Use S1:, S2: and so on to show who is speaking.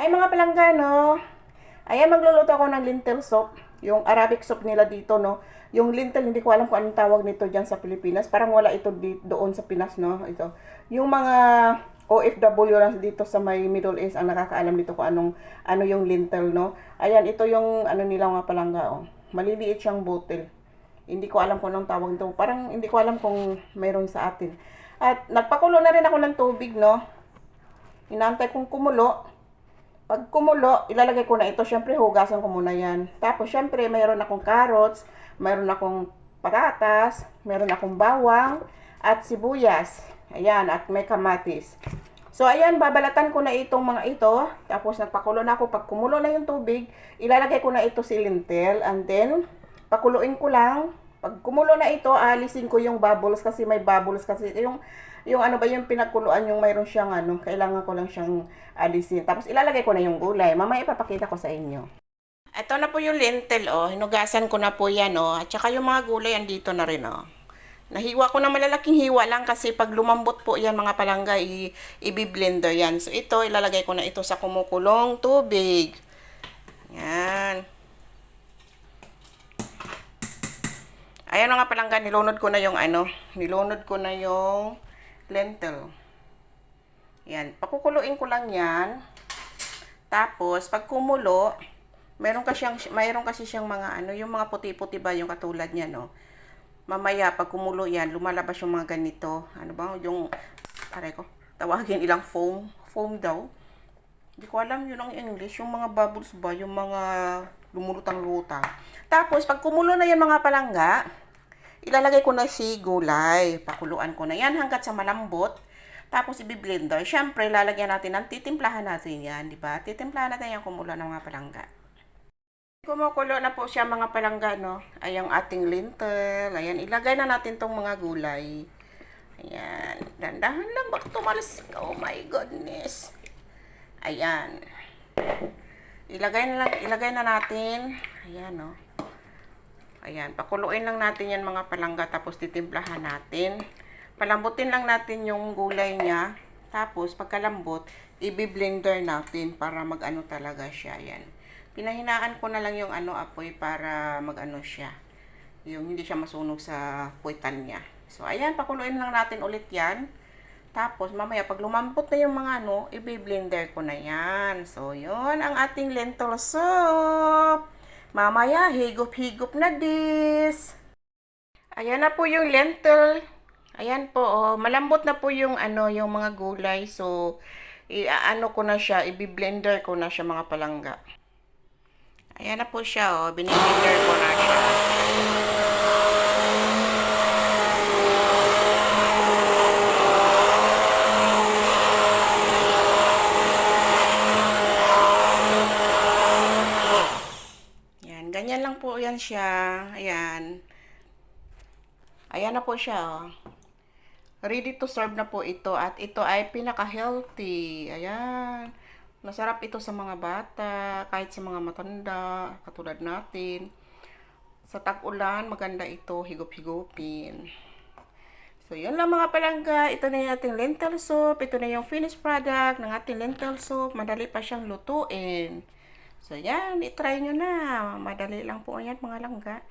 S1: Ay mga palanggano, ayan magluluto ako ng lentil soup. Yung Arabic soup nila dito, no. Yung lentil, hindi ko alam kung anong tawag nito dyan sa Pilipinas. Parang wala ito doon sa Pinas, no. Ito. Yung mga OFW lang dito sa may Middle East ang nakakaalam dito kung ano yung lentil, no. Ayan, ito yung ano nila mga palangga, oh. Maliliit siyang botel. Hindi ko alam kung anong tawag nito. Parang hindi ko alam kung mayroon sa atin. At nagpakulo na rin ako ng tubig, no. Inaantay kong kumulo. Pag kumulo, ilalagay ko na ito. Siyempre, hugasan ko muna yan. Tapos, siyempre, mayroon akong carrots, mayroon akong patatas, mayroon akong bawang, at sibuyas. Ayan, at may kamatis. So, ayan, babalatan ko na itong mga ito. Tapos, nagpakulo na ako. Pag kumulo na yung tubig, ilalagay ko na ito si lentil. And then, pakuluin ko lang. Pag kumulo na ito, alisin ko yung bubbles kasi may bubbles kasi yung ano ba yung pinagkuluan yung mayroon siyang ano, kailangan ko lang siyang alisin. Tapos ilalagay ko na yung gulay. Mamaya ipapakita ko sa inyo. Ito na po yung lentil, oh. Hinugasan ko na po yan, oh. At saka yung mga gulay andito na rin, oh. Nahiwa ko na malalaking hiwa lang kasi pag lumambot po yan mga palangga, i-blender yan. So ito, ilalagay ko na ito sa kumukulong tubig. Yan. Ayan mga palangga, nilunod ko na yung ano, nilunod ko na yung lentil. Yan, pakukuluin ko lang yan. Tapos, pag kumulo, mayroon kasi siyang mga ano, yung mga puti-puti ba, yung katulad niya, no? Mamaya, pag kumulo yan, lumalabas yung mga ganito. Ano ba, yung, aray ko, tawagin ilang foam daw. Hindi ko alam yun ang English, yung mga bubbles ba, yung mga lumulutang-lutang. Tapos, pag kumulo na yan mga palangga, ilalagay ko na si gulay. Pakuluan ko na yan hanggat sa malambot. Tapos, i-blender. Siyempre, lalagyan natin ng titimplahan natin yan, di ba? Titimplahan natin yung kumulo ng mga palangga. Kumukulo na po siya mga palangga, no? Ay, ang ating lentil. Ayan, ilagay na natin tong mga gulay. Ayan. Dandahan lang, baka tumalas. Oh my goodness. Ayan. Ilagay na natin. Ayan, no? Ayan, pakuluin lang natin yan mga palangga, tapos titimplahan natin. Palambutin lang natin yung gulay niya. Tapos, pagkalambot, i-blender natin para mag-ano talaga siya. Ayan. Pinahinaan ko na lang yung ano apoy para mag-ano siya. Yung hindi siya masunog sa puwitan niya. So, ayan, pakuluin lang natin ulit yan. Tapos, mamaya, pag lumambot na yung mga ano, i-blender ko na yan. So, yun ang ating lentil soup. Mamaya, higop-higop na this. Ayan na po yung lentil. Ayan po, oh. Malambot na po yung ano, yung mga gulay. So, i-ano ko na siya, i-blender ko na siya mga palangga. Ayan na po siya, oh. Biniblender ko na siya. Ganyan lang po yan siya. Ayan. Ayan na po siya, oh. Ready to serve na po ito. At ito ay pinaka-healthy. Ayan. Masarap ito sa mga bata, kahit sa mga matanda, katulad natin. Sa tag-ulan, maganda ito, higup-higupin. So, yun lang mga palangga. Ito na yung ating lentil soup. Ito na yung finished product ng ating lentil soup. Madali pa siyang lutuin. So, yan. I-try nyo na. Madali lang po yan mga langga.